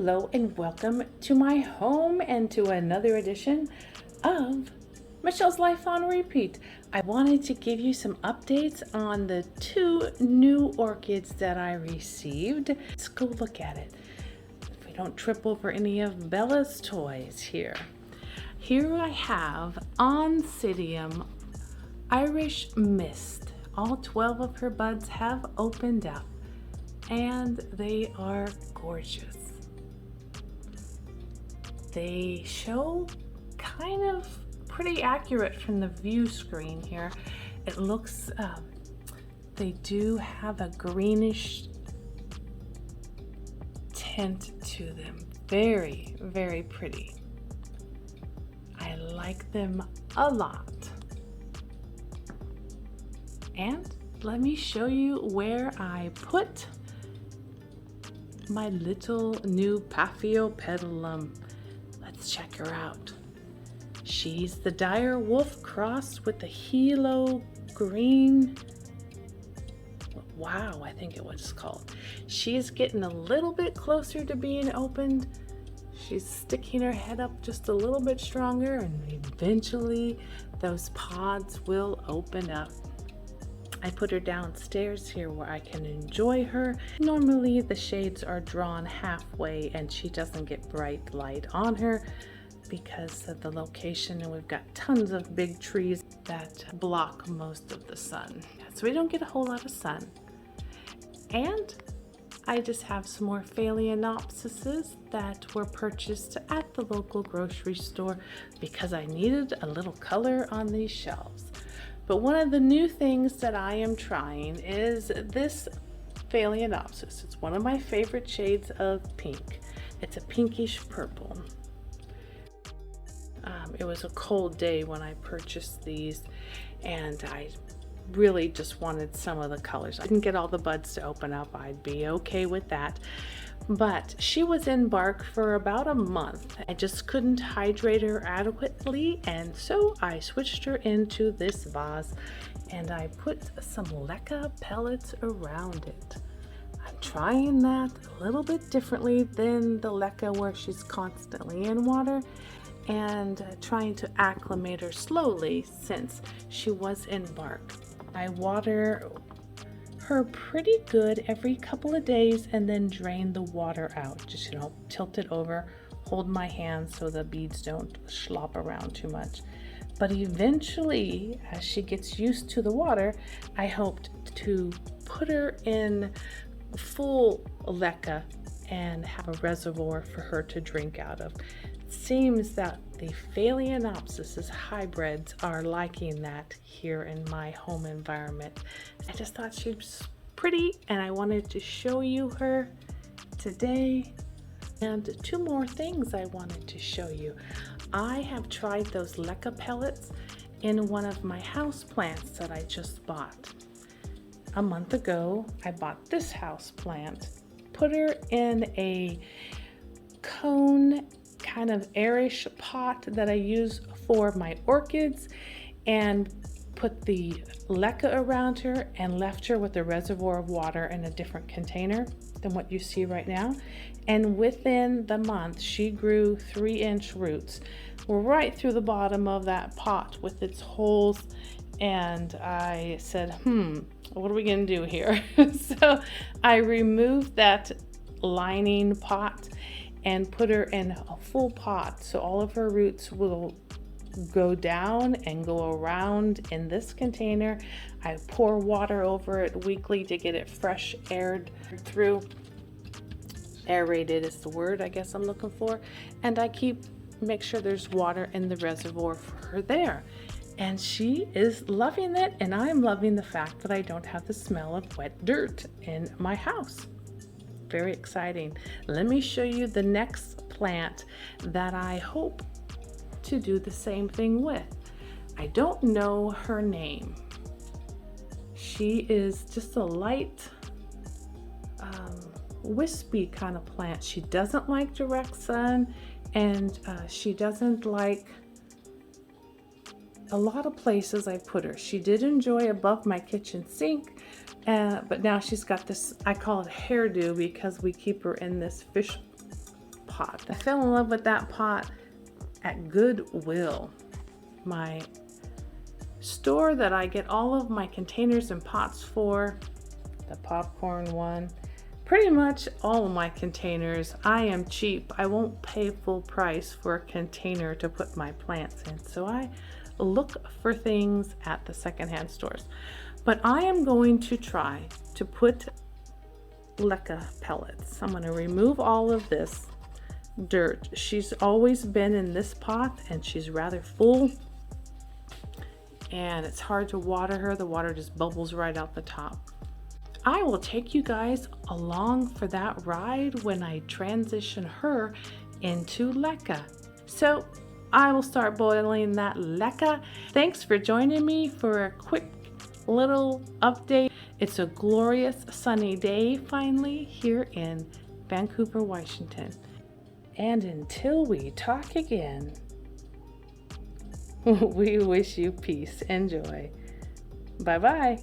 Hello and welcome to my home and to another edition of Michelle's Life on Repeat. I wanted to give you some updates on the 2 new orchids that I received. Let's go look at it. If we don't trip over any of Bella's toys here. Here I have Oncidium Irish Mist. All 12 of her buds have opened up and they are gorgeous. They show kind of pretty accurate from the view screen here. It looks, they do have a greenish tint to them. Very, very pretty. I like them a lot. And let me show you where I put my little new paphiopedilum. Let's check her out. She's the dire wolf crossed with the hilo green. Wow, I think it was called. She is getting a little bit closer to being opened. She's sticking her head up just a little bit stronger, and eventually those pods will open up. I put her downstairs here where I can enjoy her. Normally the shades are drawn halfway and she doesn't get bright light on her because of the location, and we've got tons of big trees that block most of the sun. So we don't get a whole lot of sun. And I just have some more phalaenopsises that were purchased at the local grocery store because I needed a little color on these shelves. But one of the new things that I am trying is this phalaenopsis. It's one of my favorite shades of pink. It's a pinkish purple. It was a cold day when I purchased these, and I really just wanted some of the colors. I didn't get all the buds to open up. I'd be okay with that. But she was in bark for about a month. I just couldn't hydrate her adequately, and so I switched her into this vase and I put some LECA pellets around it. I'm trying that a little bit differently than the LECA where she's constantly in water, and trying to acclimate her slowly since she was in bark. I water her pretty good every couple of days and then drain the water out. Just, tilt it over, hold my hand so the beads don't slop around too much. But eventually, as she gets used to the water, I hoped to put her in full LECA and have a reservoir for her to drink out of. It seems that the phalaenopsis hybrids are liking that here in my home environment. I just thought she was pretty and I wanted to show you her today. And 2 more things I wanted to show you. I have tried those LECA pellets in one of my houseplants that I just bought. A month ago, I bought this houseplant, put her in a cone kind of airish pot that I use for my orchids, and put the LECA around her and left her with a reservoir of water in a different container than what you see right now. And within the month, she grew 3-inch roots right through the bottom of that pot with its holes. And I said, what are we gonna do here? So I removed that lining pot and put her in a full pot, so all of her roots will go down and go around in this container. I pour water over it weekly to get it fresh aired through. Aerated is the word I guess I'm looking for. And I make sure there's water in the reservoir for her there. And she is loving it, and I'm loving the fact that I don't have the smell of wet dirt in my house. Very exciting. Let me show you the next plant that I hope to do the same thing with. I don't know her name. She is just a light wispy kind of plant. She doesn't like direct sun, and she doesn't like a lot of places I put her. She did enjoy above my kitchen sink, but now she's got this, I call it hairdo, because we keep her in this fish pot. I fell in love with that pot at Goodwill, my store that I get all of my containers and pots for, the popcorn one. Pretty much all of my containers. I am cheap. I won't pay full price for a container to put my plants in. So I look for things at the secondhand stores. But I am going to try to put LECA pellets. I'm going to remove all of this dirt. She's always been in this pot and she's rather full. And it's hard to water her. The water just bubbles right out the top. I will take you guys along for that ride when I transition her into LECA. So I will start boiling that LECA. Thanks for joining me for a quick little update. It's a glorious sunny day finally here in Vancouver, Washington. And until we talk again, we wish you peace and joy. Bye-bye.